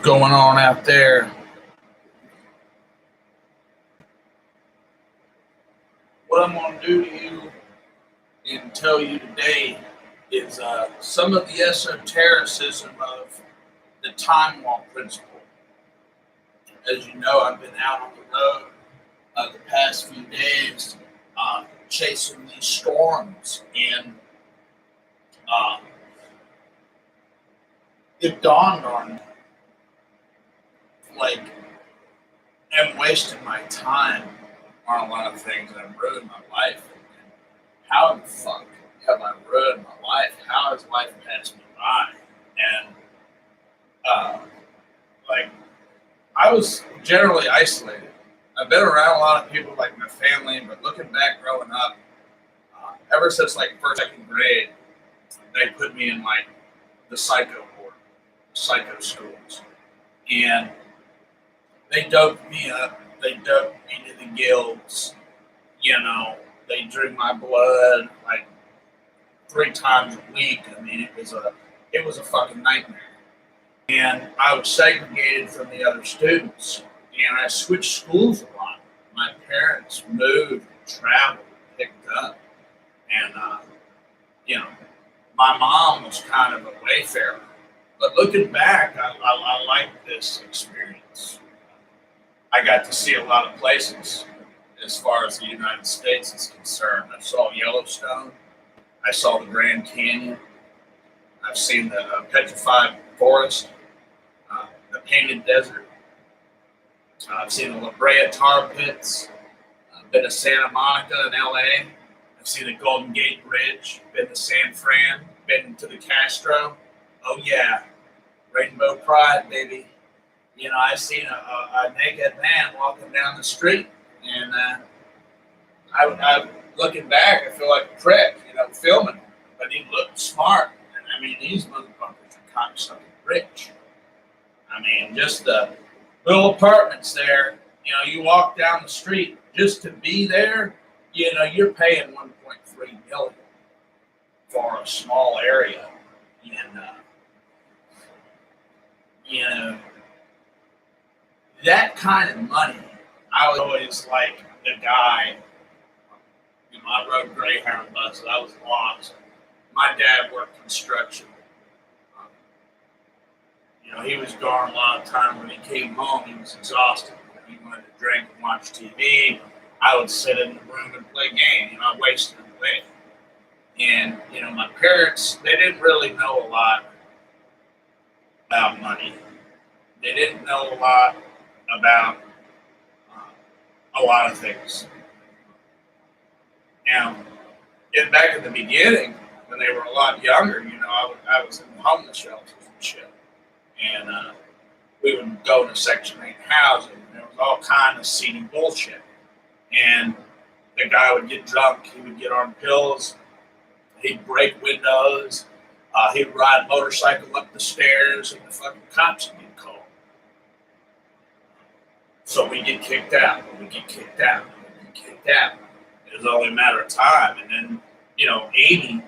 going on out there. What I'm going to do to you and tell you today is some of the esotericism of the time walk principle. As you know, I've been out on the road the past few days chasing these storms, and uh, it dawned on me, like, I'm wasting my time on a lot of things that have ruined my life. And how the fuck have I ruined my life? How has life passed me by? And like, I was generally isolated. I've been around a lot of people, like my family, but looking back, growing up, ever since like first, second grade, they put me in like the psycho ward, psycho schools, and they doped me up. They doped me to the gills. You know, they drew my blood like 3 times a week. I mean, it was a fucking nightmare. And I was segregated from the other students, and I switched schools a lot. My parents moved, traveled, picked up, and you know, my mom was kind of a wayfarer. But looking back, I like this experience. I got to see a lot of places as far as the United States is concerned. I saw Yellowstone. I saw the Grand Canyon. I've seen the Petrified Forest, the Painted Desert. I've seen the La Brea Tar Pits. I've been to Santa Monica in LA. I've seen the Golden Gate Bridge. Been to San Fran. Been to the Castro. Oh yeah, Rainbow Pride, baby. You know, I seen a naked man walking down the street, and I looking back, I feel like a prick, you know, filming him, but he looked smart. And I mean, these motherfuckers are kind of something rich. I mean, just the little apartments there. You know, you walk down the street just to be there. You know, you're paying 1.3 million for a small area, and you know. That kind of money, I was always like the guy. You know, I rode Greyhound buses. I was lost. My dad worked construction. You know, he was gone a lot of time. When he came home, he was exhausted. He wanted to drink and watch TV. I would sit in the room and play games. You know, I wasted away. And, you know, my parents, they didn't really know a lot about money. They didn't know a lot about a lot of things. Now, back in the beginning, when they were a lot younger, you know, I was in homeless shelters and shit. And we would go to Section 8 housing. There was all kind of seedy bullshit. And the guy would get drunk. He would get on pills. He'd break windows. He'd ride a motorcycle up the stairs, and the fucking cops would get called. So we get kicked out. We get kicked out. We get kicked out. It was only a matter of time. And then, you know, Amy,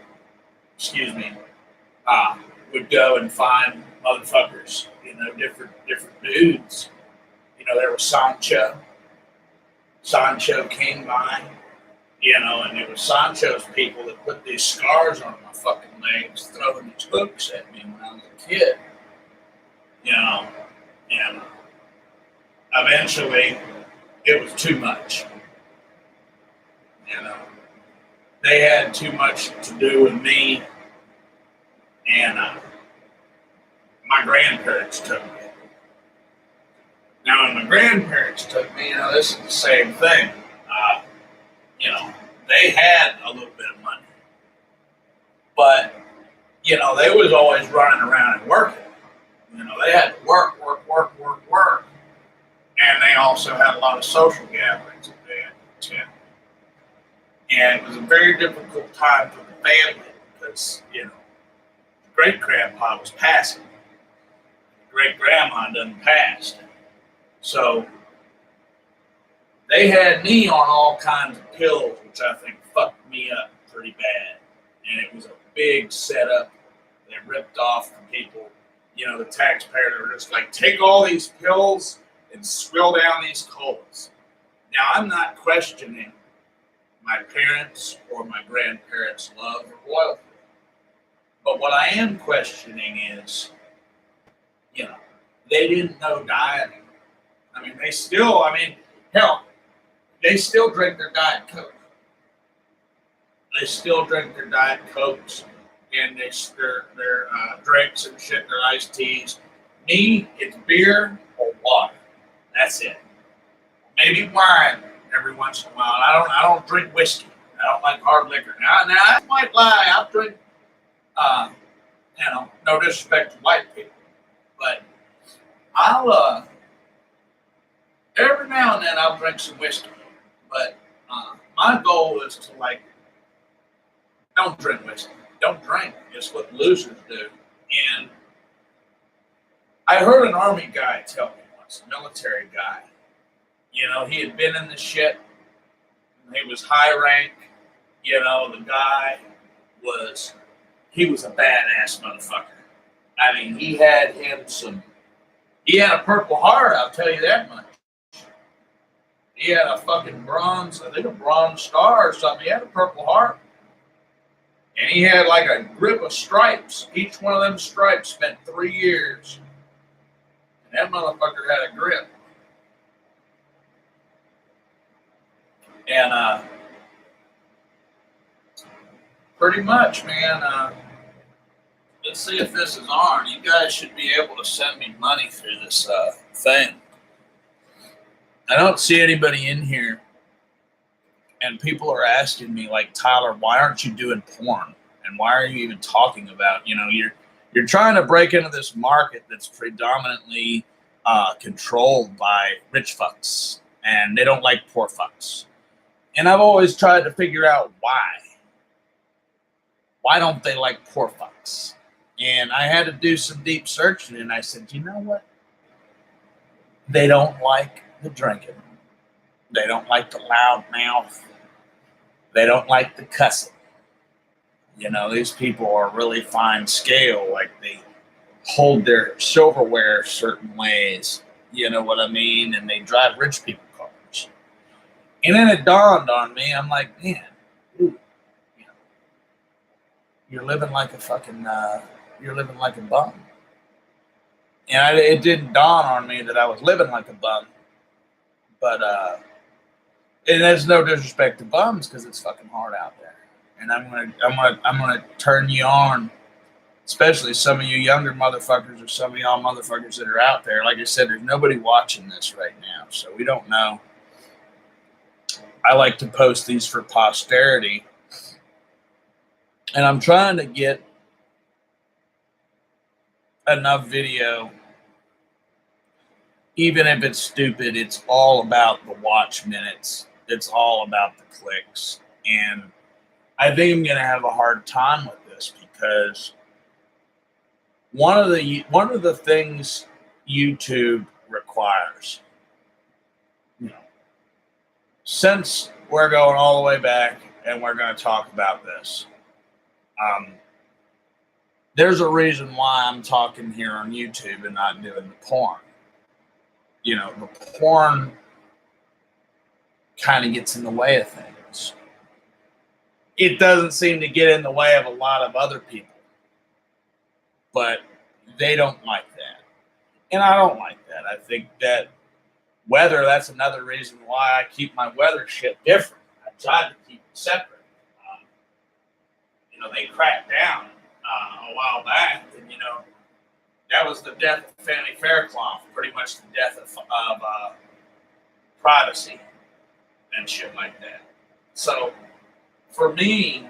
would go and find motherfuckers, you know, different dudes. You know, there was Sancho. Sancho came by, you know, and it was Sancho's people that put these scars on my fucking legs, throwing these hooks at me when I was a kid. You know, and eventually it was too much. You know, they had too much to do with me, and my grandparents took me. Now, when my grandparents took me, you know, this is the same thing. You know, they had a little bit of money, but, you know, they was always running around and working. You know, they had to work. And they also had a lot of social gatherings that they had to attend. And it was a very difficult time for the family because, you know, great-grandpa was passing. Great-grandma done passed. So they had me on all kinds of pills, which I think fucked me up pretty bad. And it was a big setup. They ripped off from people. the taxpayers are just like, take all these pills and swill down these coals. Now, I'm not questioning my parents' or my grandparents' love or loyalty. But what I am questioning is, they didn't know dieting. I mean, hell, they still drink their Diet Coke. They still drink their Diet Cokes and their drinks and shit, their iced teas. Me, it's beer or water. That's it. Maybe wine every once in a while. I don't drink whiskey. I don't like hard liquor. Now I might lie. I'll drink. No disrespect to white people, but I'll every now and then I'll drink some whiskey. But my goal is to don't drink whiskey. Don't drink. It's what losers do. And I heard an army guy tell me once, a military guy. He had been in the shit. He was high rank. The guy was a badass motherfucker. I mean, he had a Purple Heart, I'll tell you that much. He had a fucking bronze star or something. He had a Purple Heart. And he had like a grip of stripes. Each one of them stripes spent 3 years. And that motherfucker had a grip. And pretty much, man, let's see if this is on. You guys should be able to send me money through this thing. I don't see anybody in here. And people are asking me, like, Tyler, why aren't you doing porn? And why are you even talking about, you're trying to break into this market that's predominantly controlled by rich fucks. And they don't like poor fucks. And I've always tried to figure out why. Why don't they like poor fucks? And I had to do some deep searching, and I said, you know what? They don't like the drinking. They don't like the loud mouth. They don't like the cussing. These people are really fine scale. Like, they hold their silverware certain ways. You know what I mean? And they drive rich people cars. And then it dawned on me. I'm like, man, dude, you're living like a fucking, you're living like a bum. And it didn't dawn on me that I was living like a bum. But, and there's no disrespect to bums because it's fucking hard out there. And I'm gonna turn you on, especially some of you younger motherfuckers or some of y'all motherfuckers that are out there. Like I said, there's nobody watching this right now, so we don't know. I like to post these for posterity, and I'm trying to get enough video. Even if it's stupid, it's all about the watch minutes. It's all about the clicks. And I think I'm going to have a hard time with this because one of the things YouTube requires, since we're going all the way back and we're going to talk about this, there's a reason why I'm talking here on YouTube and not doing the porn. The porn kind of gets in the way of things. It doesn't seem to get in the way of a lot of other people, but they don't like that. And I don't like that. I think that that's another reason why I keep my weather shit different. I tried to keep it separate. They cracked down a while back, and that was the death of Fanny Faircloth, pretty much the death of privacy and shit like that. So, for me,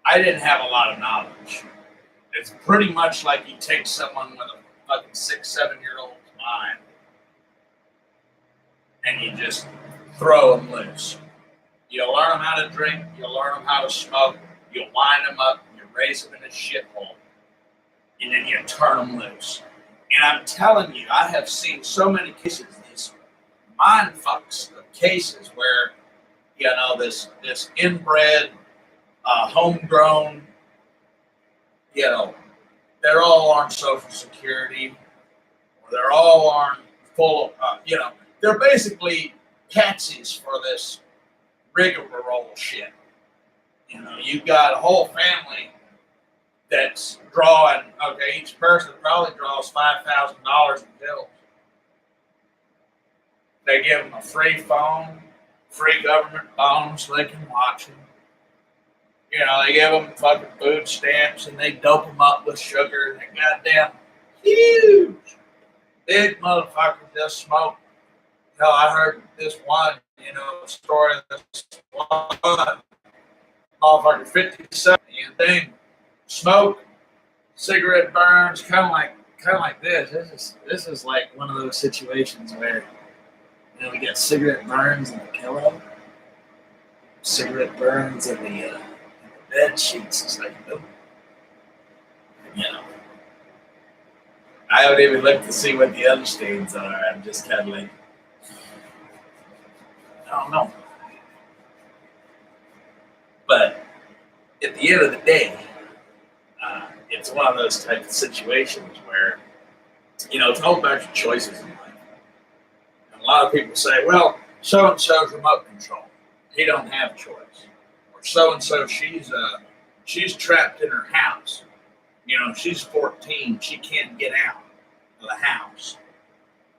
I didn't have a lot of knowledge. It's pretty much like you take someone with a fucking 6-7-year-old mind and you just throw them loose. You learn them how to drink, you learn them how to smoke, you wind them up, you raise them in a shithole, and then you turn them loose. And I'm telling you, I have seen so many cases, these mind fucks of cases where, this inbred, homegrown, you know, they're all on Social Security, or they're all on full, they're basically patsies for this rigmarole shit. You know, you've got a whole family that's drawing, okay, each person probably draws $5,000 in bills. They give them a free phone, free government phone so they can watch them. You know, they give them fucking food stamps and they dope them up with sugar and they goddamn huge, big motherfuckers just smoke. Hell, I heard this one, story of this one motherfucker, 57, thing, smoke, cigarette burns, kind of like this. This is like one of those situations where we get cigarette burns in the pillow, cigarette burns in the bed sheets. It's like, I haven't even looked to see what the other stains are. I'm just kind of like, I don't know. But at the end of the day, it's one of those type of situations where, it's all about your choices in life. And a lot of people say, well, so-and-so's remote control. He don't have a choice. Or so-and-so, she's trapped in her house. She's 14. She can't get out of the house.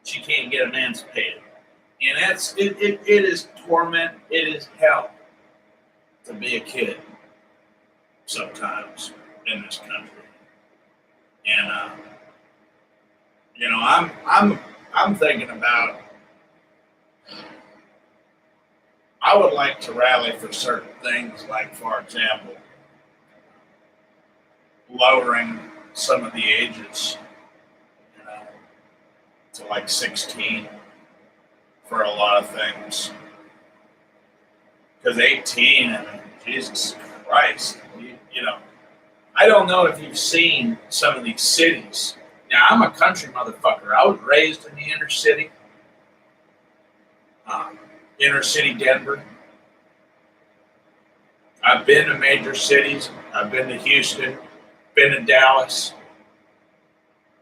She can't get emancipated. And it is torment. It is hell to be a kid sometimes in this country. And I'm thinking about, I would like to rally for certain things, like, for example, lowering some of the ages to like 16 for a lot of things. Because 18, I mean, Jesus Christ, I don't know if you've seen some of these cities. Now, I'm a country motherfucker. I was raised in the inner city Denver. I've been to major cities. I've been to Houston, been to Dallas,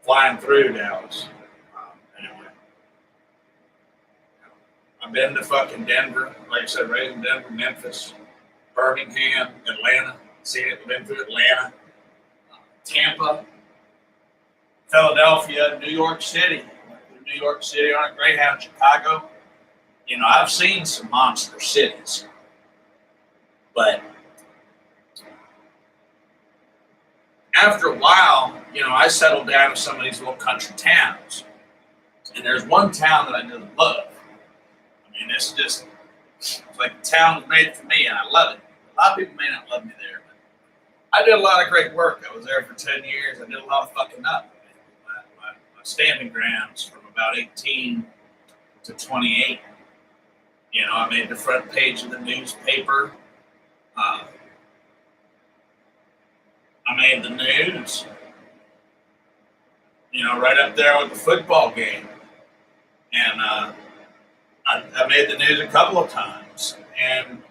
flying through Dallas. Anyway, I've been to fucking Denver, like I said, raised in Denver, Memphis, Birmingham, Atlanta. Seen it, been through Atlanta, Tampa, Philadelphia, New York City. New York City on a Greyhound, Chicago. I've seen some monster cities, but after a while, I settled down to some of these little country towns. And there's one town that I just love. I mean, it's like the town was made for me, and I love it. A lot of people may not love me there, but I did a lot of great work. I was there for 10 years. I did a lot of fucking up. My stamping grounds from about 18 to 28. I made the front page of the newspaper. I made the news, right up there with the football game. And I made the news a couple of times. And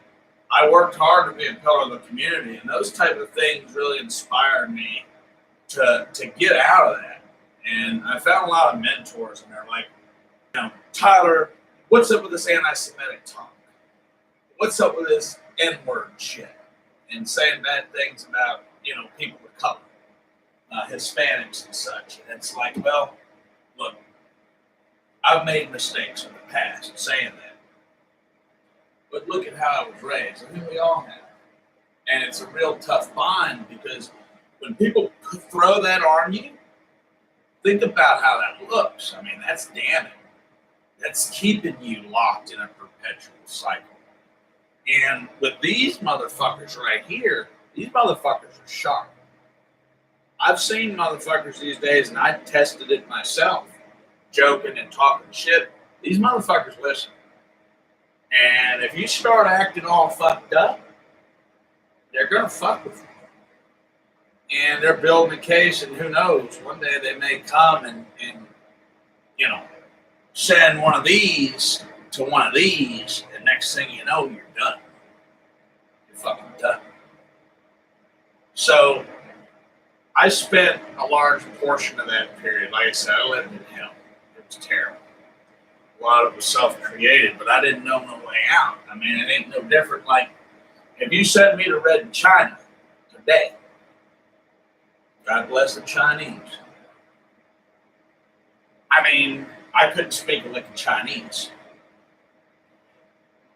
I worked hard to be a pillar of the community. And those type of things really inspired me to get out of that. And I found a lot of mentors, and they're like, Tyler, what's up with this anti-Semitic talk? What's up with this N-word shit? And saying bad things about, people of color, Hispanics and such. And it's like, well, look, I've made mistakes in the past saying that. But look at how I was raised. I think we all have. And it's a real tough bind, because when people throw that on you, think about how that looks. I mean, that's damning. That's keeping you locked in a perpetual cycle. And with these motherfuckers right here, these motherfuckers are sharp. I've seen motherfuckers these days, and I tested it myself, joking and talking shit. These motherfuckers listen. And if you start acting all fucked up, they're going to fuck with you. And they're building a case, and who knows, one day they may come and send one of these to one of these, and next thing you know, you're done. You're fucking done. So, I spent a large portion of that period, like I said, I lived in hell. It was terrible. A lot of it was self-created, but I didn't know no way out. I mean, it ain't no different. Like, if you sent me to Red China today, God bless the Chinese. I mean, I couldn't speak a lick of Chinese.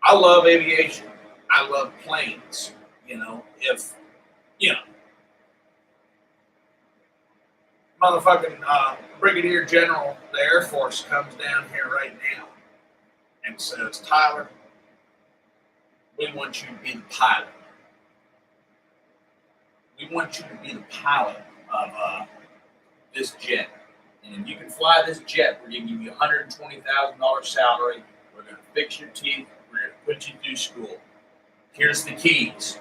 I love aviation. I love planes. You know, if, you know, motherfucking Brigadier General of the Air Force comes down here right now and says, Tyler, we want you to be the pilot. We want you to be the pilot of this jet. And if you can fly this jet, we're going to give you a $120,000 salary. We're going to fix your teeth. We're going to put you through school. Here's the keys.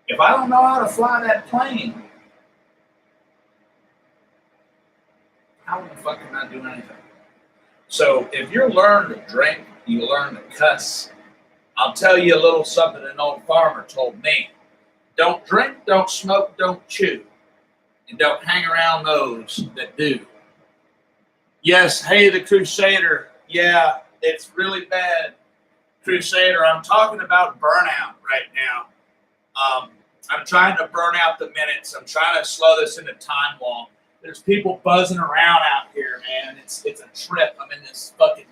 If I don't know how to fly that plane, how the fuck can I do anything? So if you learn to drink, you learn to cuss. I'll tell you a little something an old farmer told me. Don't drink, don't smoke, don't chew. And don't hang around those that do. Yes, hey, the Crusader. Yeah, it's really bad. Crusader, I'm talking about burnout right now. I'm trying to burn out the minutes. I'm trying to slow this into time long. There's people buzzing around out here, man. It's a trip. I'm in this fucking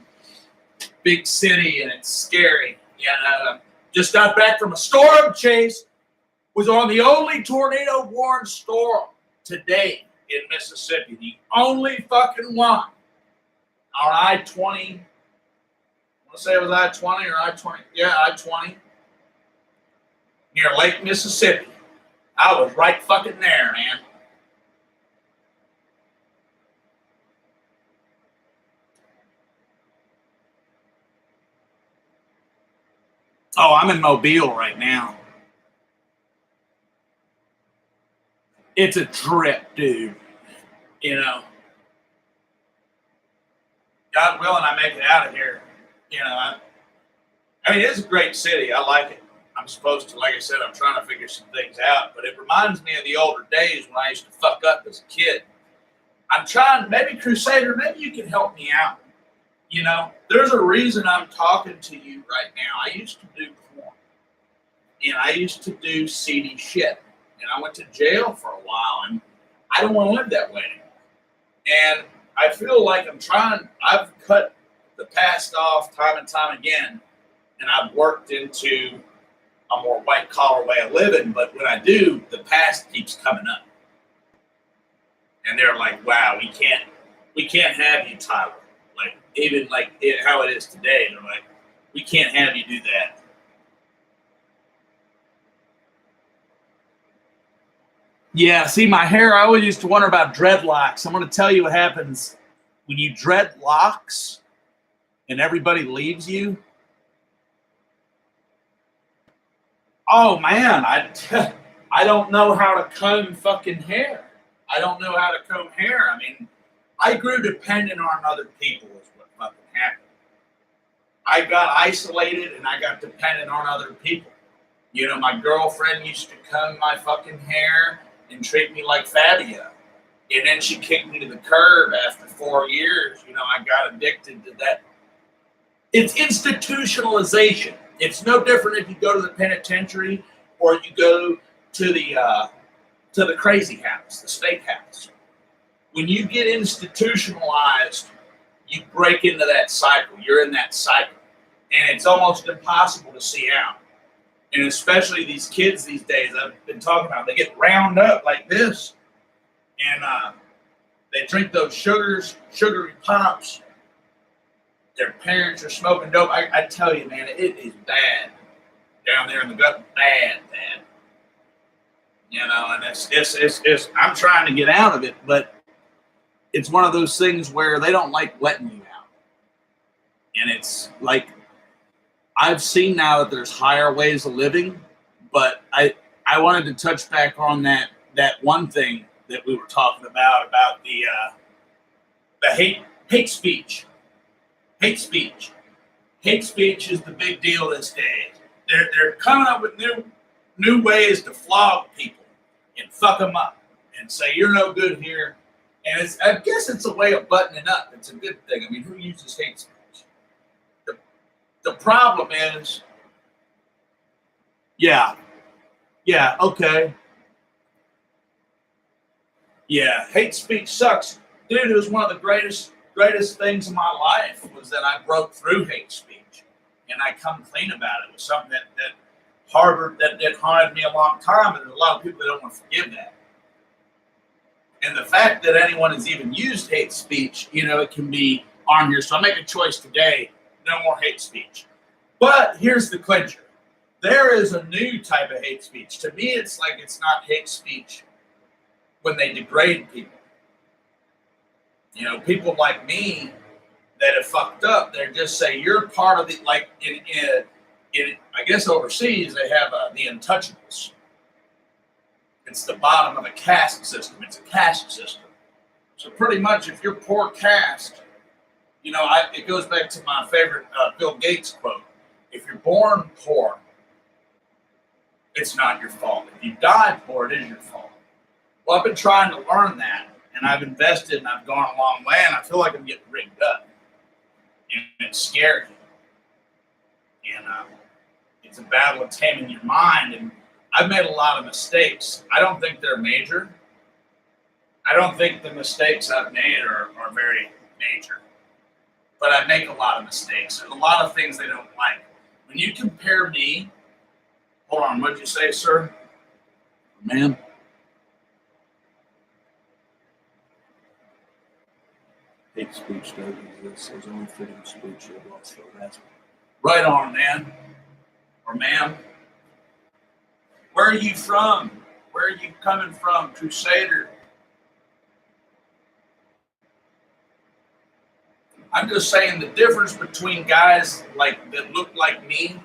big city, and it's scary. Yeah, just got back from a storm chase. Was on the only tornado-warned storm today in Mississippi. The only fucking one on I-20. I want to say it was I-20 or I-20. Yeah, I-20. Near Lake Mississippi. I was right fucking there, man. Oh, I'm in Mobile right now. It's a trip, dude. You know, God willing, I make it out of here. You know, I mean, it's a great city. I like it. I'm supposed to, like I said, I'm trying to figure some things out. But it reminds me of the older days when I used to fuck up as a kid. I'm trying, maybe Crusader, maybe you can help me out. You know, there's a reason I'm talking to you right now. I used to do porn. And I used to do seedy shit. And I went to jail for a while. And I don't want to live that way anymore. And I feel like I've cut the past off time and time again. And I've worked into a more white collar way of living. But when I do, the past keeps coming up. And they're like, wow, we can't have you, Tyler. Like, even like how it is today, they're like, we can't have you do that. Yeah, see, my hair, I always used to wonder about dreadlocks. I'm going to tell you what happens when you dread locks and everybody leaves you. Oh, man, I don't know how to comb fucking hair. I don't know how to comb hair. I mean, I grew dependent on other people is what fucking happened. I got isolated and I got dependent on other people. You know, my girlfriend used to comb my fucking hair and treat me like Fabio. And then she kicked me to the curb after 4 years. You know, I got addicted to that. It's institutionalization. It's no different if you go to the penitentiary or you go to the crazy house, the state house. When you get institutionalized, you break into that cycle. You're in that cycle. And it's almost impossible to see out. And especially these kids these days, I've been talking about, they get round up like this. And they drink those sugary pops. Their parents are smoking dope. I tell you, man, it is bad. Down there in the gut, bad. You know, and it's I'm trying to get out of it, but it's one of those things where they don't like letting you out. And it's like, I've seen now that there's higher ways of living, but I wanted to touch back on that one thing that we were talking about the hate speech. Hate speech. Hate speech is the big deal these days. They're coming up with new ways to flog people and fuck them up and say you're no good here. And I guess it's a way of buttoning up. It's a good thing. I mean, who uses hate speech? The problem is, yeah, okay. Yeah, hate speech sucks. Dude, it was one of the greatest things in my life was that I broke through hate speech. And I come clean about it. It was something that haunted me a long time, and there's a lot of people that don't want to forgive that. And the fact that anyone has even used hate speech, it can be on here. So I make a choice today, no more hate speech. But here's the clincher. There is a new type of hate speech. To me, it's like it's not hate speech when they degrade people. People like me that have fucked up, they just say, you're part of the, like in I guess overseas, they have the untouchables. It's the bottom of a caste system. It's a caste system. So pretty much if you're poor caste, it goes back to my favorite Bill Gates quote. If you're born poor, it's not your fault. If you die poor, it is your fault. Well, I've been trying to learn that, and I've invested, and I've gone a long way, and I feel like I'm getting rigged up. And it's scary. And it's a battle of taming your mind, and I've made a lot of mistakes. I don't think they're major. I don't think the mistakes I've made are very major. But I make a lot of mistakes. There's a lot of things they don't like. When you compare me, hold on, what'd you say, sir? Ma'am? Hate speech doesn't exist. There's only freedom of speech. So that's right on, man. Or ma'am. Where are you from? Where are you coming from, Crusader? I'm just saying the difference between guys like that look like me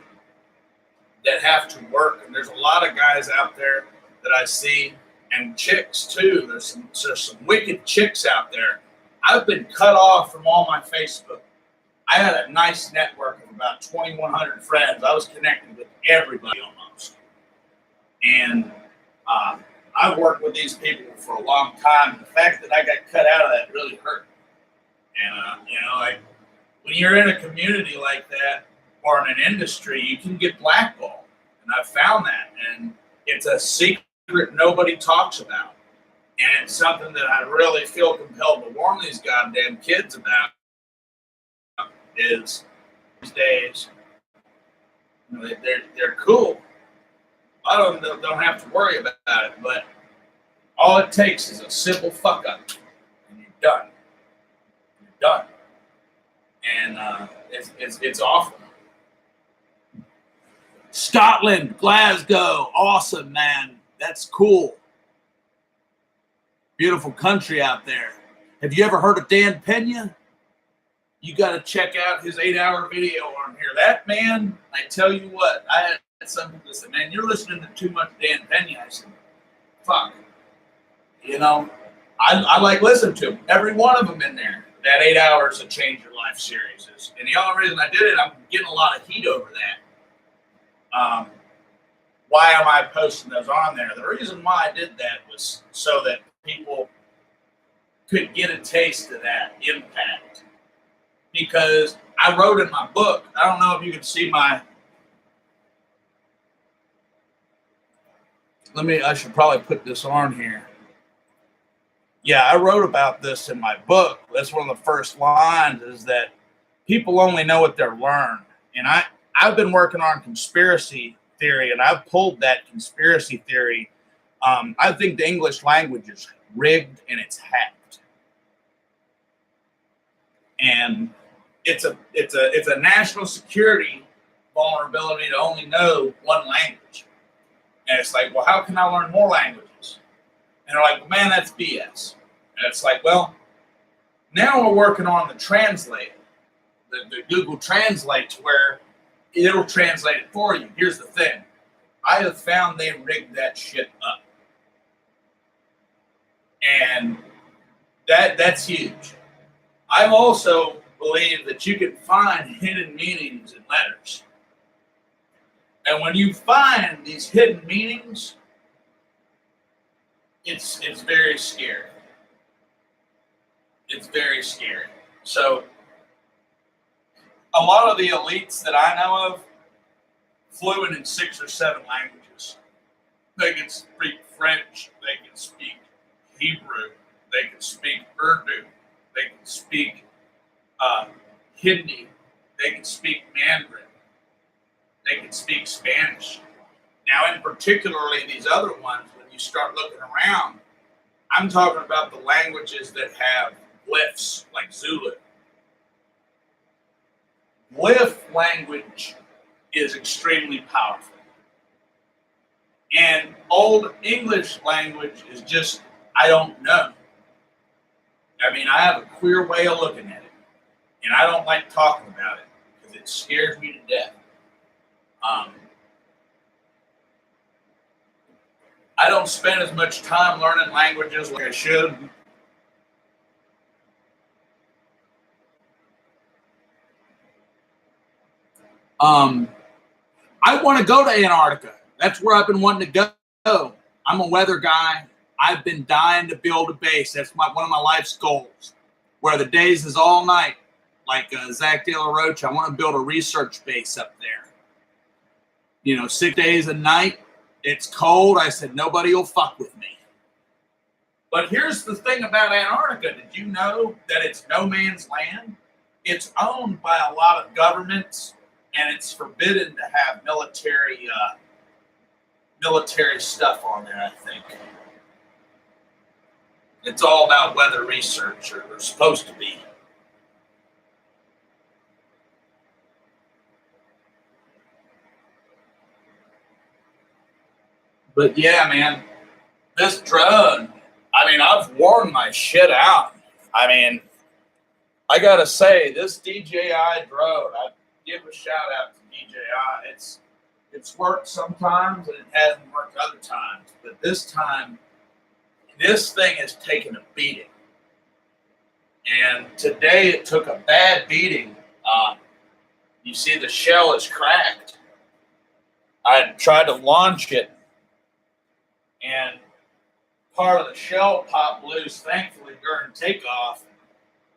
that have to work, and there's a lot of guys out there that I see, and chicks too. There's some wicked chicks out there. I've been cut off from all my Facebook. I had a nice network of about 2,100 friends. I was connected with everybody almost. And I've worked with these people for a long time. The fact that I got cut out of that really hurt. And, like when you're in a community like that or in an industry, you can get blackballed. And I've found that. And it's a secret nobody talks about. And it's something that I really feel compelled to warn these goddamn kids about. Is these days, they're cool. A lot of them don't have to worry about it, but all it takes is a simple fuck up, and you're done. You're done, and it's awful. Scotland, Glasgow, awesome, man. That's cool. Beautiful country out there. Have you ever heard of Dan Pena? You got to check out his 8-hour video on here. That man, I tell you what, I had some people say, man, you're listening to too much Dan Pena. I said, fuck. I like listening to him. Every one of them in there. That 8 hours of Change Your Life series is. And the only reason I did it, I'm getting a lot of heat over that. Why am I posting those on there? The reason why I did that was so that people could get a taste of that impact. Because I wrote in my book, I don't know if you can see I should probably put this on here. Yeah, I wrote about this in my book. That's one of the first lines is that people only know what they're learned. And I've been working on conspiracy theory, and I've pulled that conspiracy theory. I think the English language is rigged and it's hacked. And it's a national security vulnerability to only know one language. And it's like, well, how can I learn more languages? And they're like, well, man, that's BS. And it's like, well, now we're working on the translate, the Google Translate, to where it'll translate it for you. Here's the thing. I have found they rigged that shit up. And that's huge. I've also believe that you can find hidden meanings in letters. And when you find these hidden meanings, it's very scary. It's very scary. So a lot of the elites that I know of fluent in 6 or 7 languages. They can speak French, they can speak Hebrew, they can speak Urdu, they can speak Hindi, they can speak Mandarin, they can speak Spanish. Now, in particularly these other ones, when you start looking around, I'm talking about the languages that have glyphs, like Zulu. Glyph language is extremely powerful. And Old English language is just, I don't know. I mean, I have a queer way of looking at it. And I don't like talking about it because it scares me to death. I don't spend as much time learning languages like I should. I want to go to Antarctica. That's where I've been wanting to go. I'm a weather guy. I've been dying to build a base. That's one of my life's goals. Where the days is all night, like Zach De La Rocha. I want to build a research base up there. 6 days a night. It's cold. I said, nobody will fuck with me. But here's the thing about Antarctica. Did you know that it's no man's land? It's owned by a lot of governments, and it's forbidden to have military stuff on there, I think. It's all about weather research, or supposed to be. But yeah, man, this drone, I mean, I've worn my shit out. I mean, I gotta say, this DJI drone, I give a shout out to DJI. It's worked sometimes and it hasn't worked other times. But this time, this thing has taken a beating. And today it took a bad beating. You see the shell is cracked. I tried to launch it, and part of the shell popped loose. Thankfully, during takeoff,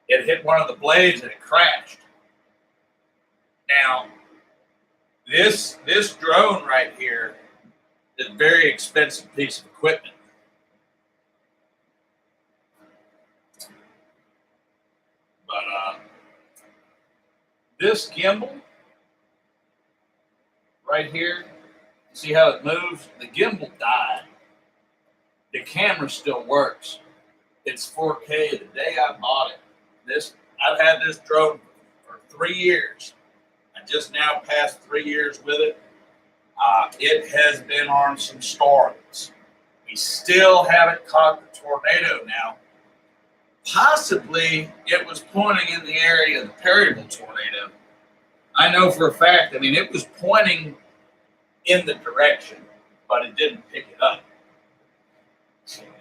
it hit one of the blades and it crashed. Now, this drone right here is a very expensive piece of equipment. But this gimbal right here, see how it moves? The gimbal died. The camera still works. It's 4K. The day I bought it, I've had this drone for 3 years. I just now passed 3 years with it. It has been on some storms. We still haven't caught the tornado now. Possibly it was pointing in the area of the Perryville tornado. I know for a fact, I mean, it was pointing in the direction, but it didn't pick it up.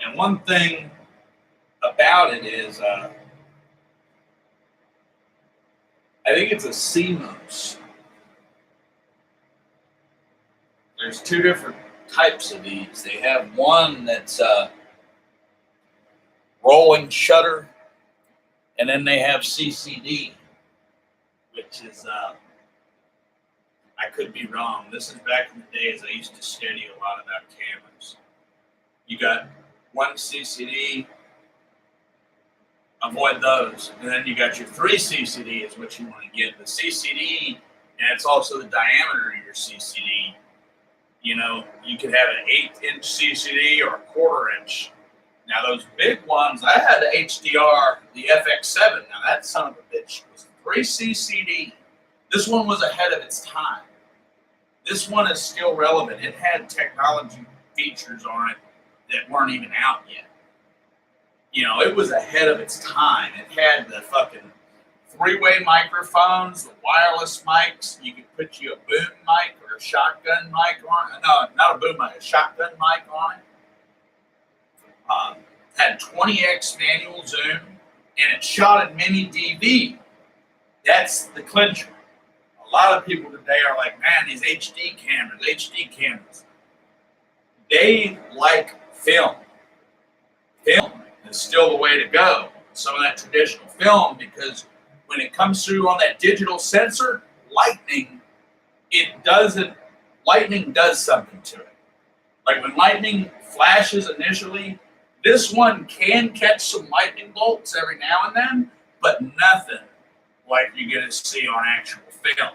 And one thing about it is, I think it's a CMOS. There's 2 different types of these. They have one that's rolling shutter, and then they have CCD, which is, I could be wrong. This is back in the days I used to study a lot about cameras. You got one CCD, avoid those. And then you got your 3 CCD is what you want to get. The CCD, and it's also the diameter of your CCD. You could have an 8-inch CCD or a 1/4 inch. Now those big ones, I had the HDR, the FX7. Now that son of a bitch was 3 CCD. This one was ahead of its time. This one is still relevant. It had technology features on it that weren't even out yet. It was ahead of its time. It had the fucking 3-way microphones, the wireless mics. You could put you a boom mic or a shotgun mic on it. No, not a boom mic, a shotgun mic on it. Had 20x manual zoom, and it shot in mini DV. That's the clincher. A lot of people today are like, man, these HD cameras. They like film. film is still the way to go. Some of that traditional film, because when it comes through on that digital sensor, lightning does something to it. Like when lightning flashes initially, this one can catch some lightning bolts every now and then, but nothing like you're going to see on actual film.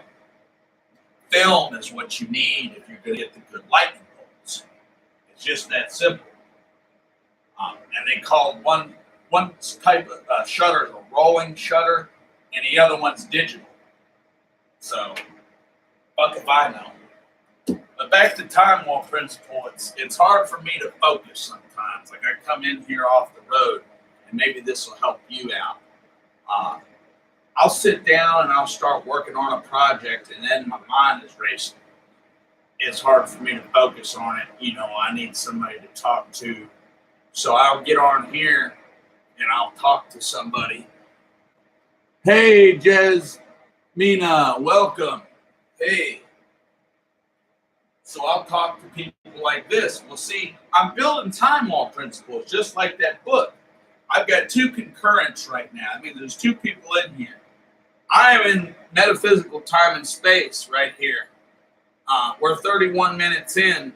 Film is what you need if you're going to get the good lightning bolts. It's just that simple. And they call one type of shutter a rolling shutter, and the other one's digital. So, fuck if I know. But back to time wall principle, it's hard for me to focus sometimes. Like I come in here off the road, and maybe this will help you out. I'll sit down and I'll start working on a project, and then my mind is racing. It's hard for me to focus on it. You know, I need somebody to talk to. So I'll get on here and I'll talk to somebody. Hey, Jasmina, welcome. Hey. So I'll talk to people like this. Well, see, I'm building time wall principles just like that book. I've got two concurrents right now. I mean, there's two people in here. I am in metaphysical time and space right here. We're 31 minutes in,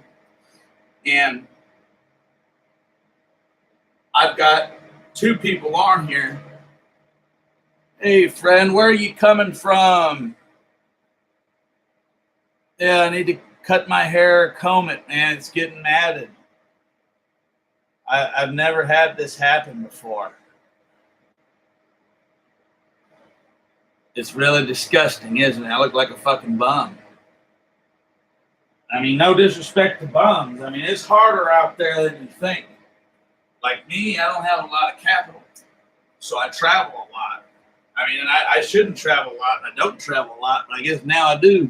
and I've got two people on here. Hey, friend, where are you coming from? Yeah, I need to cut my hair, comb it, man. It's getting matted. I've never had this happen before. It's really disgusting, isn't it? I look like a fucking bum. I mean, no disrespect to bums. I mean, it's harder out there than you think. Like me, I don't have a lot of capital, so I travel a lot. I mean, and I shouldn't travel a lot, and I don't travel a lot, but I guess now I do.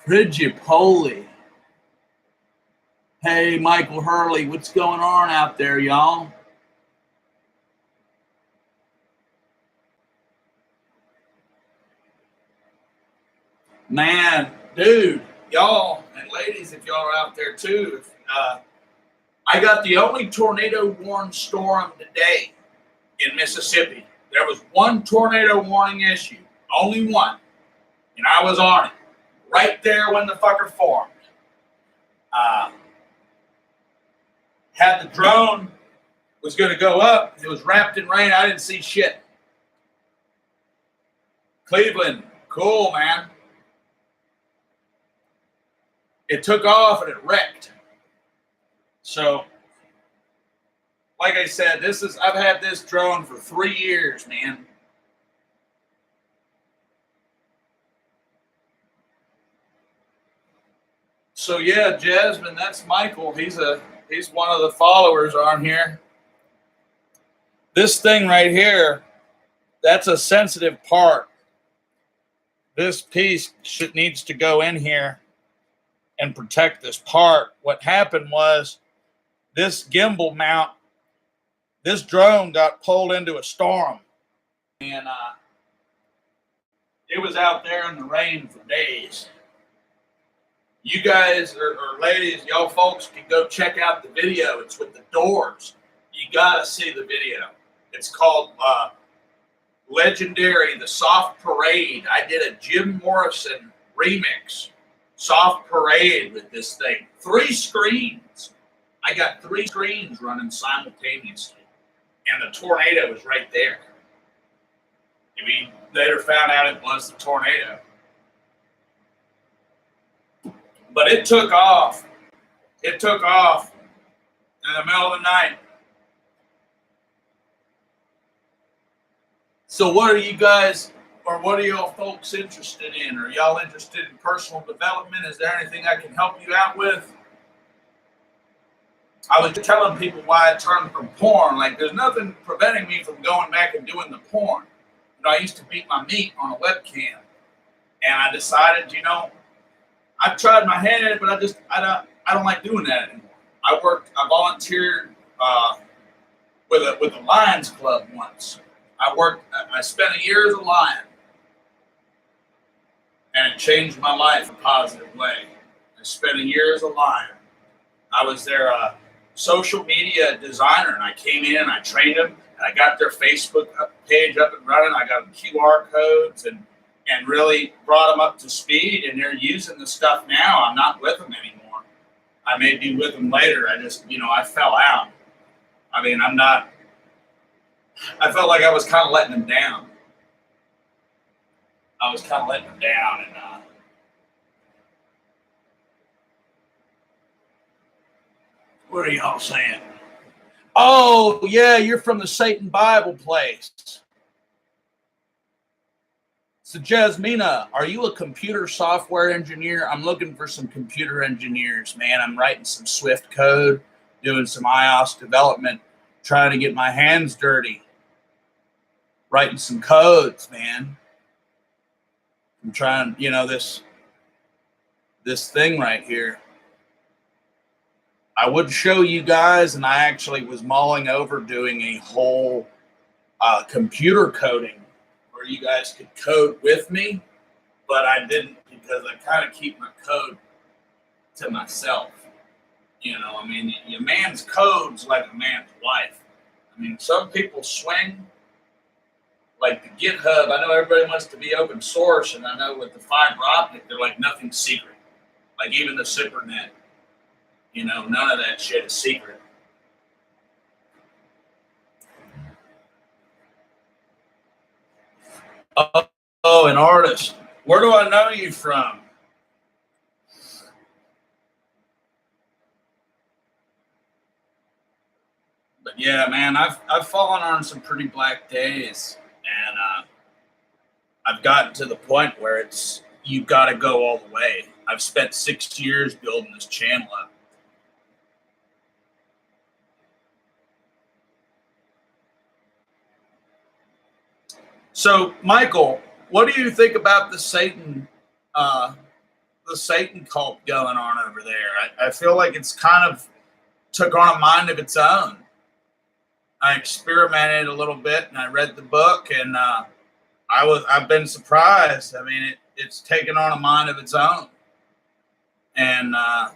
Frigipoli. Hey, Michael Hurley, what's going on out there, y'all? Man, dude, y'all, and ladies, if y'all are out there too, I got the only tornado warned storm today in Mississippi. There was one tornado warning issued, only one, and I was on it right there when the fucker formed. Had the drone, was going to go up. It was wrapped in rain. I didn't see shit. Cleveland, cool, man. It took off and it wrecked. So, like I said, I've had this drone for 3 years, man. So yeah, Jasmine, that's Michael. He's one of the followers on here. This thing right here, that's a sensitive part. This piece needs to go in here and protect this part. What happened was this gimbal mount, this drone got pulled into a storm, and it was out there in the rain for days. You guys or ladies, y'all folks can go check out the video. It's with the Doors. You gotta see the video. It's called Legendary, the Soft Parade. I did a Jim Morrison remix, Soft Parade, with this thing. 3 screens. I got 3 screens running simultaneously. And the tornado was right there. I mean, later found out it was the tornado. But it took off. It took off in the middle of the night. So what are you guys, or what are y'all folks interested in? Are y'all interested in personal development? Is there anything I can help you out with? I was telling people why I turned from porn. Like, there's nothing preventing me from going back and doing the porn. You know, I used to beat my meat on a webcam. And I decided, you know, I've tried my hand, but I don't like doing that anymore. I volunteered with a Lions Club once. I spent a year as a lion, and it changed my life in a positive way. I spent a year as a lion. I was their social media designer, and I came in and I trained them, and I got their Facebook page up and running. I got them QR codes and really brought them up to speed, and they're using the stuff now. I'm not with them anymore. I may be with them later. I just, I fell out. I mean, I felt like I was kind of letting them down. And what are y'all saying? Oh, yeah, you're from the Satan Bible place. So, Jasmina, are you a computer software engineer? I'm looking for some computer engineers, man. I'm writing some Swift code, doing some iOS development, trying to get my hands dirty, writing some codes, man. I'm trying, this thing right here. I would show you guys, and I actually was mulling over doing a whole computer coding where you guys could code with me, but I didn't because I kind of keep my code to myself. A man's code's like a man's life. I mean, some people swing, like the GitHub. I know everybody wants to be open source, and I know with the fiber optic, they're like nothing secret. Like even the SuperNet, none of that shit is secret. Oh, an artist. Where do I know you from? But yeah, man, I've fallen on some pretty black days, and I've gotten to the point where you've got to go all the way. I've spent 6 years building this channel up. So, Michael, what do you think about the Satan cult going on over there? I feel like it's kind of took on a mind of its own. I experimented a little bit, and I read the book, and I've been surprised. I mean, it's taken on a mind of its own, and I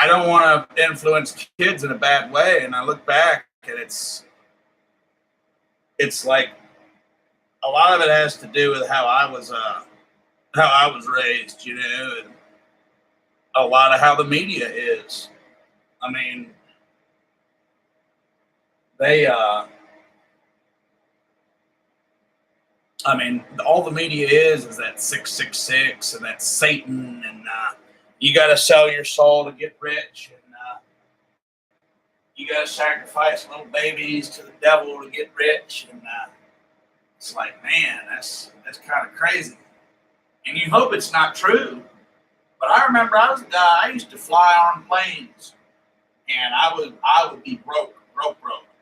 don't want to influence kids in a bad way. And I look back, and it's like a lot of it has to do with how I was raised, and a lot of how the media is. I mean, all the media is that 666 and that's Satan, and you got to sell your soul to get rich, and you got to sacrifice little babies to the devil to get rich, and it's like, man, that's kind of crazy. And you hope it's not true, but I remember I used to fly on planes, and I would be broke,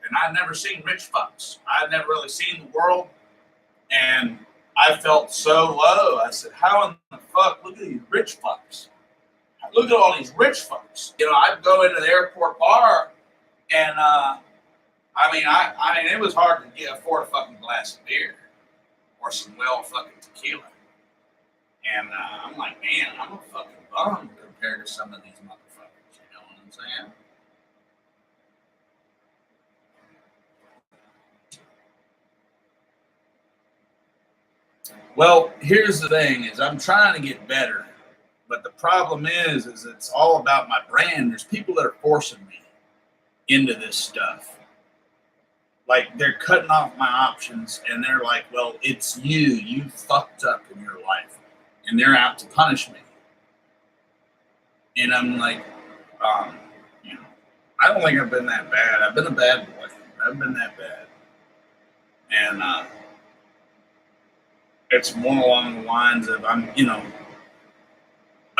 and I'd never seen rich fucks. I'd never really seen the world, and I felt so low. I said, how in the fuck, look at these rich fucks. Look at all these rich fucks. I'd go into the airport bar, and I mean, it was hard to afford a fucking glass of beer or some fucking tequila. And I'm like, man, I'm a fucking bum compared to some of these motherfuckers. You know what I'm saying? Well, here's the thing: is I'm trying to get better, but the problem is it's all about my brand. There's people that are forcing me into this stuff. Like, they're cutting off my options, and they're like, well, it's you fucked up in your life, and they're out to punish me. And I'm like, I don't think I've been that bad. I've been a bad boy. I've been that bad. And it's more along the lines of I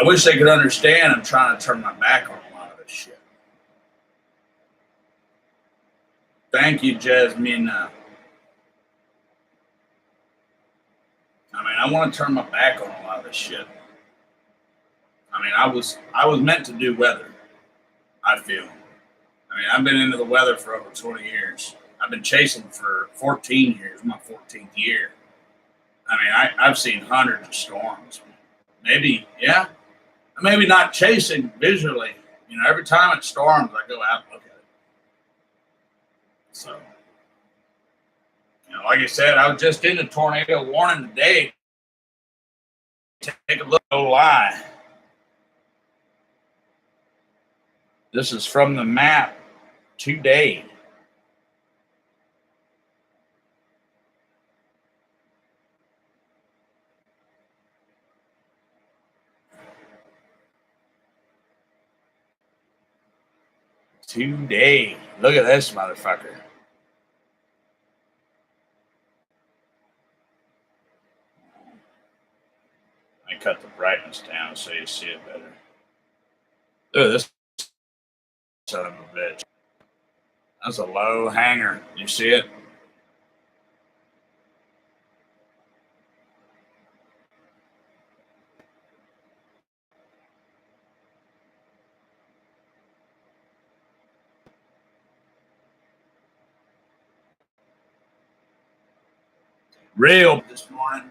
wish they could understand I'm trying to turn my back on a lot of this shit. Thank you, Jasmine. I want to turn my back on a lot of this shit. I was meant to do weather, I feel. I've been into the weather for over 20 years. I've been chasing for 14 years, my 14th year. I've seen hundreds of storms. Maybe, yeah. Maybe not chasing visually. Every time it storms, I go out and look at it. So, like I said, I was just in a tornado warning today. Take a look. No lie. This is from the map today. Today. Look at this motherfucker. I cut the brightness down so you see it better. Look at this son of a bitch. That's a low hanger. You see it? Real this morning.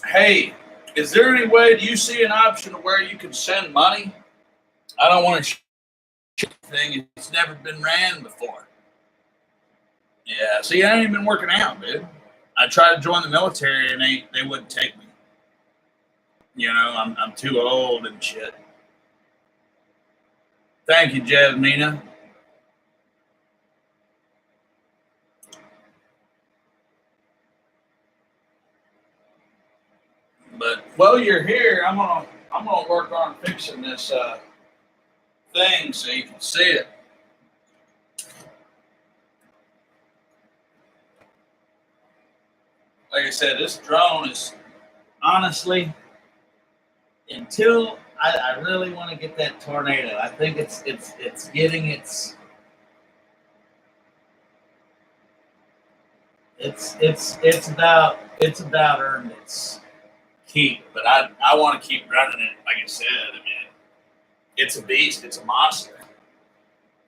Hey, is there any way, do you see an option where you can send money? I don't want to shit thing. It's never been ran before. Yeah, see, I ain't been working out, dude. I tried to join the military and they wouldn't take me. I'm too old and shit. Thank you, Jasmina. But while you're here, I'm gonna work on fixing this thing so you can see it. Like I said, this drone is honestly, until I really want to get that tornado. I think it's getting it's about earned its keep. But I want to keep running it. Like I said, I mean, it's a beast. It's a monster.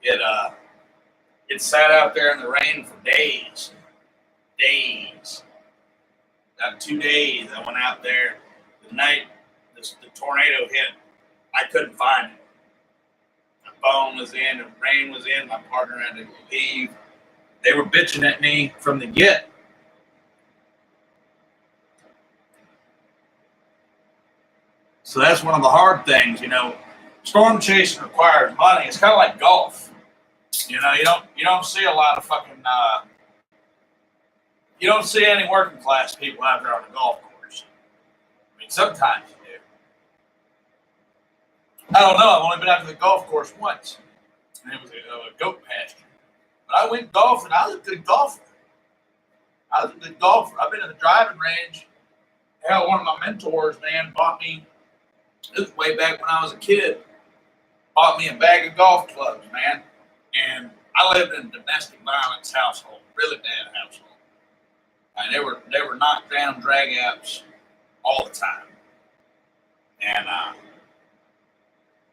It sat out there in the rain for days. About 2 days, I went out there. The night the tornado hit, I couldn't find it. My phone was in, the rain was in, my partner had to leave. They were bitching at me from the get. So that's one of the hard things, Storm chasing requires money. It's kind of like golf. You don't see a lot of fucking. You don't see any working class people out there on the golf course. I mean, sometimes you do. I don't know. I've only been out to the golf course once, and it was a goat pasture. But I went golfing. I was a good golfer. I've been in the driving range. Hell, one of my mentors, man, bought me. This was way back when I was a kid. Bought me a bag of golf clubs, man. And I lived in a domestic violence household, really bad household. And they were knocked down drag apps all the time. And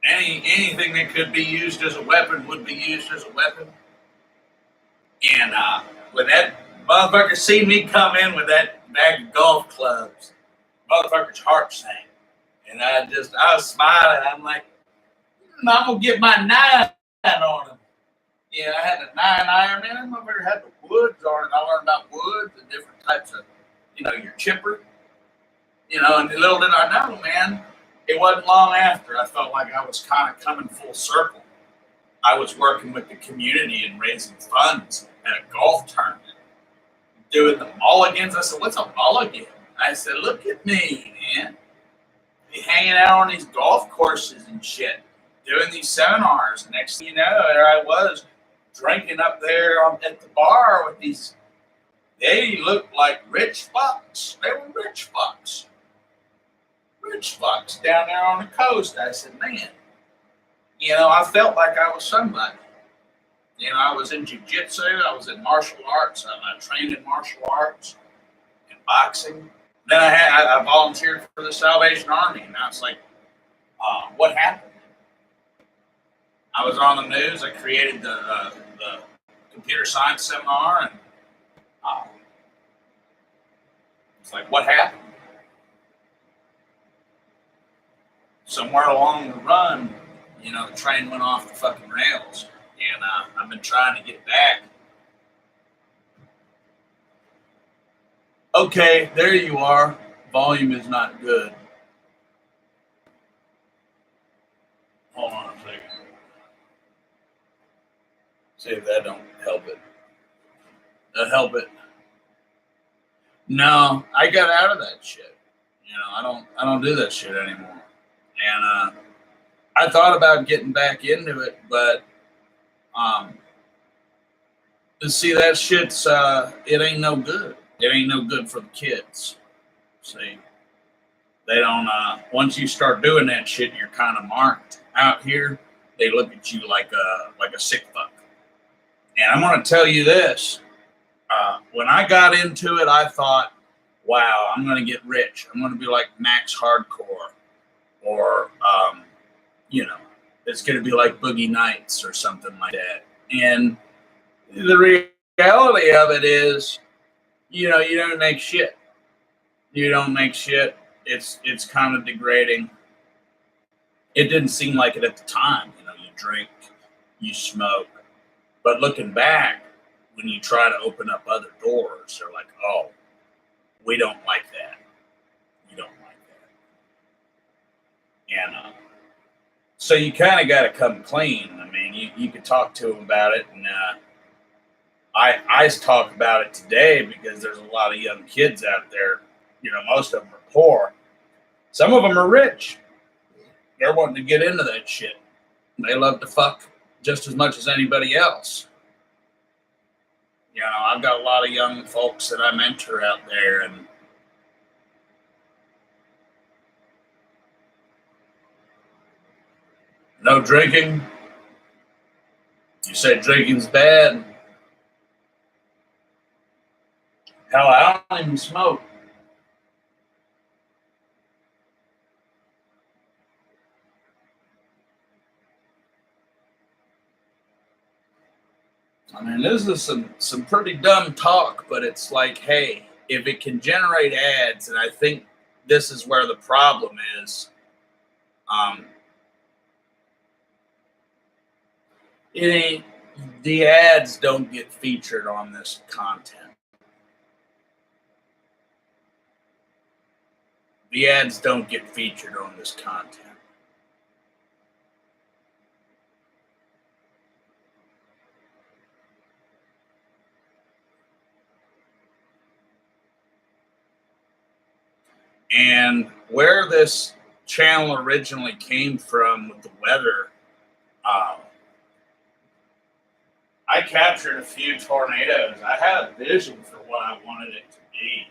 anything that could be used as a weapon would be used as a weapon. And when that motherfucker seen me come in with that bag of golf clubs, motherfucker's heart sank. And I was smiling. I'm like, I'm going to get my 9 on him. Yeah, I had a 9 iron, man. That motherfucker had the woods on it. I learned about woods and different types of, your chipper. And little did I know, man, it wasn't long after I felt like I was kind of coming full circle. I was working with the community and raising funds at a golf tournament, doing the mulligans. I said, what's a mulligan? I said, look at me, man. Be hanging out on these golf courses and shit, doing these seminars. Next thing you know, there I was drinking up there at the bar with these. They looked like rich fucks. They were rich fucks. Rich fucks down there on the coast. I said, man, I felt like I was somebody. I was in jiu-jitsu. I was in martial arts. I trained in martial arts and boxing. Then I volunteered for the Salvation Army, and I was like, what happened? I was on the news. I created the computer science seminar, and it's like, what happened? Somewhere along the run, the train went off the fucking rails, and I've been trying to get back. Okay, there you are. Volume is not good. Hold on a second. See if that don't help it. That'll help it. No, I got out of that shit. I don't do that shit anymore. And I thought about getting back into it, but to see that shit's it ain't no good. It ain't no good for the kids. See, they don't. Once you start doing that shit, you're kind of marked out here. They look at you like a sick fuck. And I'm gonna tell you this: when I got into it, I thought, "Wow, I'm gonna get rich. I'm gonna be like Max Hardcore, or it's gonna be like Boogie Nights or something like that." And the reality of it is, you don't make shit. You don't make shit. It's kind of degrading. It didn't seem like it at the time. You drink, you smoke, but looking back, when you try to open up other doors, they're like, "Oh, we don't like that. You don't like that." And so you kind of got to come clean. I mean, you could talk to them about it, and I talk about it today because there's a lot of young kids out there. Most of them are poor. Some of them are rich. They're wanting to get into that shit. They love to fuck just as much as anybody else. I've got a lot of young folks that I mentor out there, and no drinking. You say drinking's bad. Hell, I don't even smoke. I mean, this is some pretty dumb talk, but it's like, hey, if it can generate ads, and I think this is where the problem is, it ain't, the ads don't get featured on this content. The ads don't get featured on this content. And where this channel originally came from with the weather, I captured a few tornadoes. I had a vision for what I wanted it to be.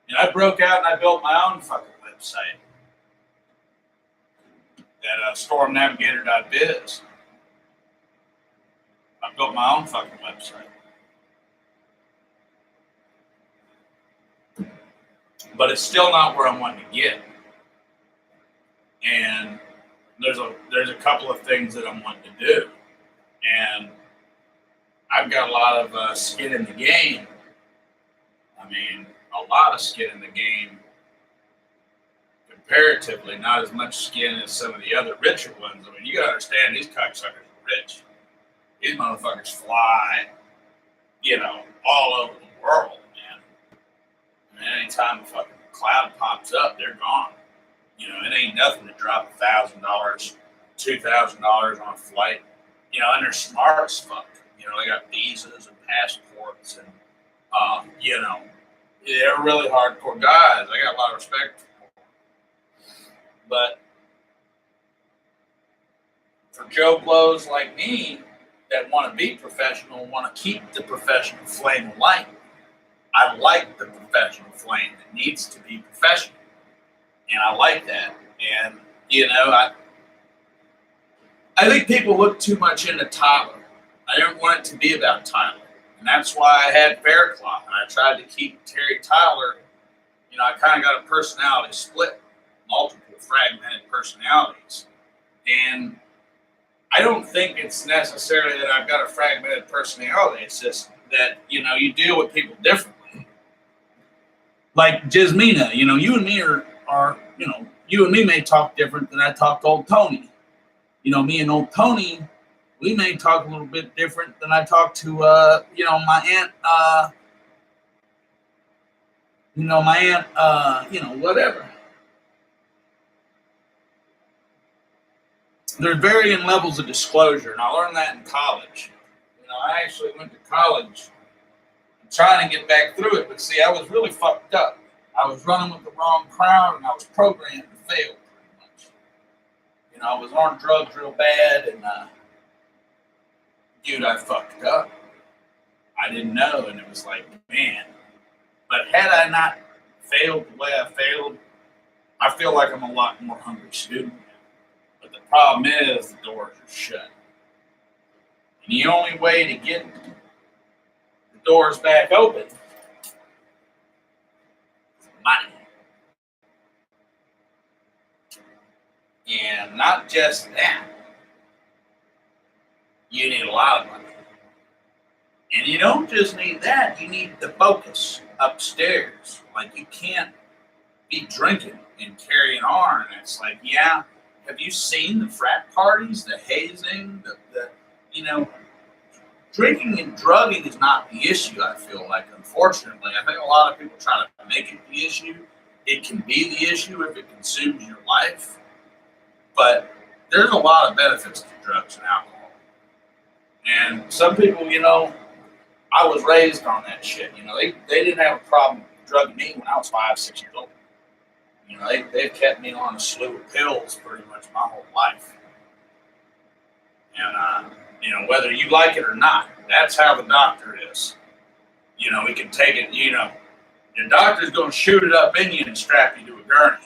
And I broke out and I built my own fucking website at stormnavigator.biz. I built my own fucking website. But it's still not where I wanted to get. And there's a couple of things that I'm wanting to do. And I've got a lot of skin in the game. I mean, a lot of skin in the game. Comparatively, not as much skin as some of the other richer ones. I mean, you gotta understand, these cocksuckers are rich. These motherfuckers fly, all over the world, man. And anytime a fucking cloud pops up, they're gone. It ain't nothing to drop $1,000, $2,000 on a flight. And they're smart as fuck. They got visas and passports, and they're really hardcore guys. I got a lot of respect for them. But for Joe Blows like me that want to be professional, want to keep the professional flame alight, I like the professional flame that needs to be professional. And I like that. And, I think people look too much into Tyler. I didn't want it to be about Tyler. And that's why I had Bearclaw. And I tried to keep Terry Tyler, I kind of got a personality split, multiple fragmented personalities. And I don't think it's necessarily that I've got a fragmented personality. It's just that, you deal with people differently. Like Jasmina, you and me are, you and me may talk different than I talk to old Tony. Me and old Tony, we may talk a little bit different than I talk to, my aunt, whatever. There's varying levels of disclosure, and I learned that in college. I actually went to college trying to get back through it, but see, I was really fucked up. I was running with the wrong crowd, and I was programmed to fail pretty much. I was on drugs real bad, and dude, I fucked up. I didn't know, and it was like, man. But had I not failed the way I failed, I feel like I'm a lot more hungry student. But the problem is the doors are shut. And the only way to get the doors back open is money. And not just that, you need a lot of money. And you don't just need that, you need the focus upstairs. Like, you can't be drinking and carrying on. And it's like, yeah, have you seen the frat parties, the hazing, the drinking and drugging is not the issue, I feel like, unfortunately. I think a lot of people try to make it the issue. It can be the issue if it consumes your life. But there's a lot of benefits to drugs and alcohol. And some people, I was raised on that shit. They didn't have a problem drugging me when I was 5, 6 years old. They've kept me on a slew of pills pretty much my whole life. And, whether you like it or not, that's how the doctor is. We can take it, the doctor's going to shoot it up in you and strap you to a gurney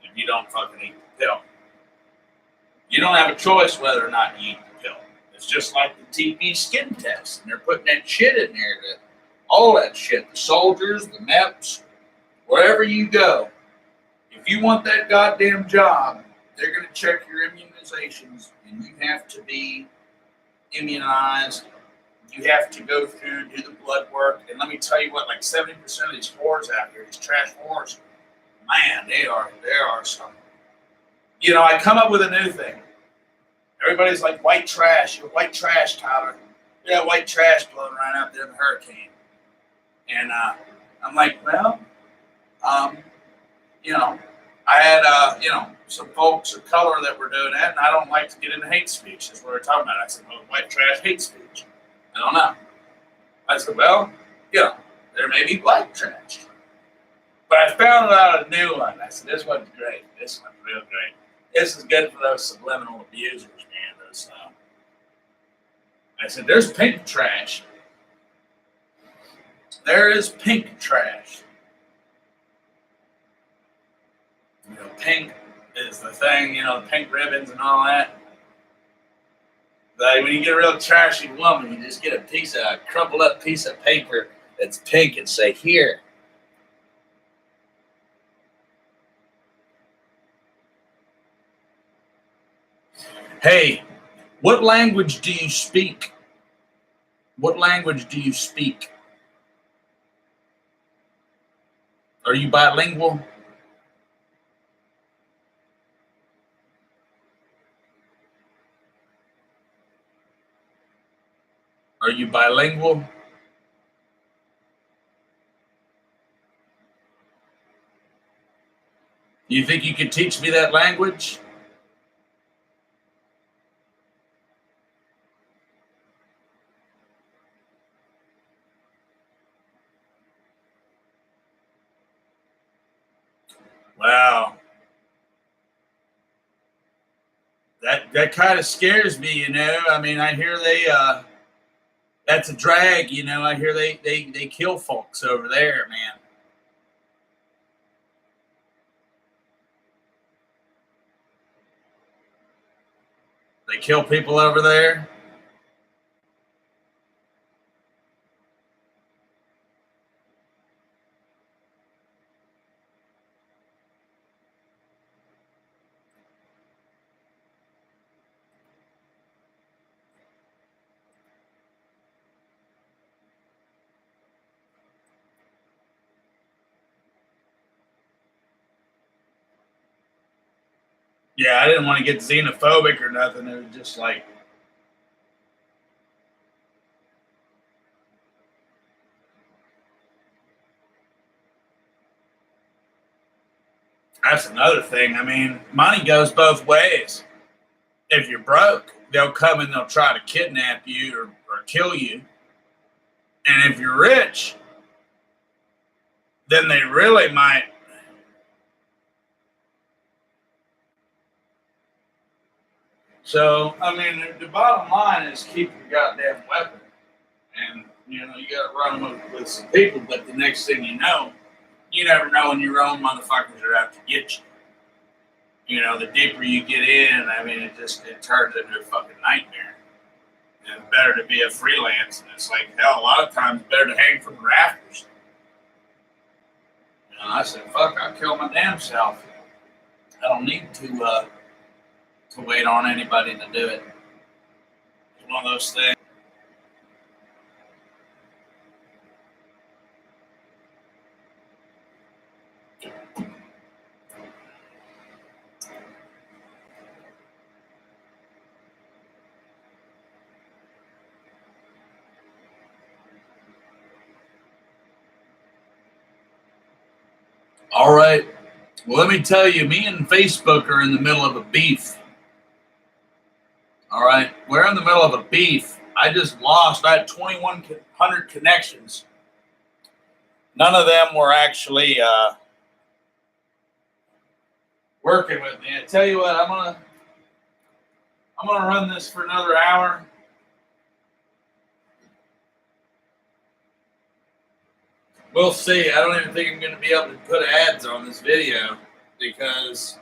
if you don't fucking eat the pill. You don't have a choice whether or not you eat the pill. It's just like the TB skin test, and they're putting that shit in there, all that shit, the soldiers, the MEPs, wherever you go. If you want that goddamn job, they're going to check your immunizations, and you have to be immunized. You have to go through, do the blood work. And let me tell you what, like 70% of these whores out here, these trash whores, man, there are some. I come up with a new thing. Everybody's like, white trash. You're white trash, Tyler. Yeah, white trash blowing around out there in the hurricane. And I'm like, well, I had, some folks of color that were doing that, and I don't like to get into hate speech. That's what we're talking about. I said, well, white trash hate speech. I don't know. I said, well, there may be black trash. But I found out a new one. I said, this one's great. This one's real great. This is good for those subliminal abusers, man. I said, there's pink trash. There is pink trash. Pink is the thing, the pink ribbons and all that. Like when you get a real trashy woman, you just get a crumpled up piece of paper that's pink and say, here. Hey, what language do you speak? What language do you speak? Are you bilingual? Are you bilingual? Do you think you could teach me that language? Wow. That kind of scares me, I mean, I hear that's a drag, I hear they kill folks over there, man. They kill people over there. Yeah, I didn't want to get xenophobic or nothing. It was just like, that's another thing. I mean, money goes both ways. If you're broke, they'll come and they'll try to kidnap you or kill you. And if you're rich, then they really might. So, I mean, the bottom line is keep your goddamn weapon. And, you know, you got to run with some people, but the next thing you never know when your own motherfuckers are out to get you. You know, the deeper you get in, I mean, it turns into a fucking nightmare. And it's better to be a freelance. And it's like, hell, a lot of times better to hang from the rafters. You know, I said, fuck, I'll kill my damn self. I don't need to wait on anybody to do it. It's one of those things. All right. Well, let me tell you, me and Facebook are in the middle of a beef. All right. We're in the middle of a beef. I just lost. I had 2,100 connections. None of them were actually working with me. I tell you what, I'm gonna run this for another hour. We'll see. I don't even think I'm going to be able to put ads on this video because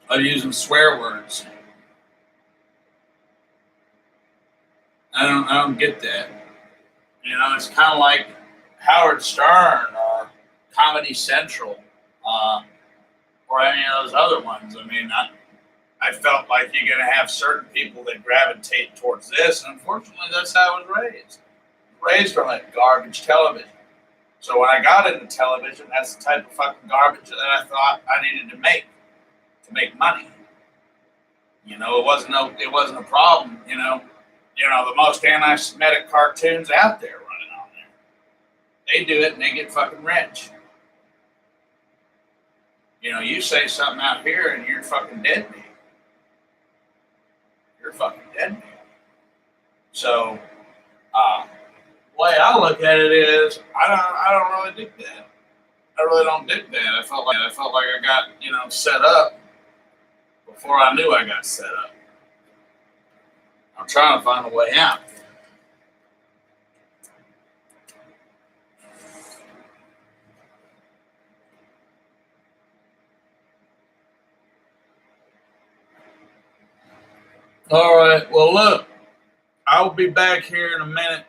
I'm using swear words. I don't get that. You know, it's kind of like Howard Stern or Comedy Central or any of those other ones. I mean, I felt like you're going to have certain people that gravitate towards this, and unfortunately, that's how I was raised. Raised on that garbage television. So when I got into television, that's the type of fucking garbage that I thought I needed to make money. You know, it wasn't a problem. You know, the most anti-Semitic cartoons out there running on there. They do it and they get fucking rich. You know, you say something out here and you're fucking dead meat. You're fucking dead meat. So, the way I look at it is, I don't really dig that. I really don't dig that. I felt like I got, set up before I knew I got set up. I'm trying to find a way out. All right. Well, look, I'll be back here in a minute.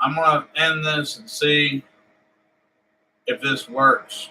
I'm going to end this and see if this works.